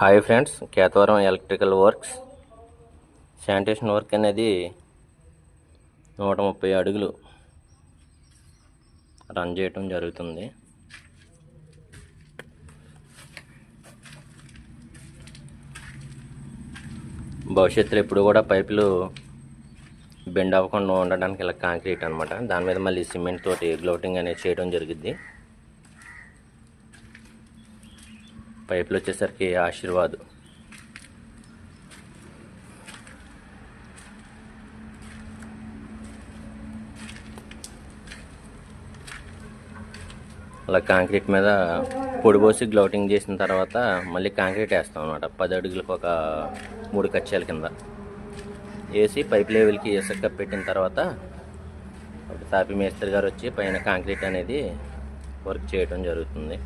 Hi friends, Ketavaram electrical works sanitation work అనేది 130 అడుగులు run చేయటం జరుగుతుంది. భవిష్యత్తులో ఎప్పుడు కూడా పైపులు బెండ్ అవ్వకుండా ఉండడానికి ఇలా కాంక్రీట్ అనమాట. దాని మీద మళ్ళీ సిమెంట్ తోటి గ్లౌటింగ్ అనేది చేయడం జరిగింది. పైపులు వచ్చేసరికి ఆశీర్వాద్. అలా కాంక్రీట్ మీద పొడి పోసి గ్లౌటింగ్ చేసిన తర్వాత మళ్ళీ కాంక్రీట్ వేస్తాం అనమాట. 10 అడుగులకు ఒక 3 కచ్చాల కింద వేసి పైప్ లెవెల్కి ఇసుక పెట్టిన తర్వాత తాపి మేస్త్రి గారు వచ్చి పైన కాంక్రీట్ అనేది వర్క్ చేయడం జరుగుతుంది.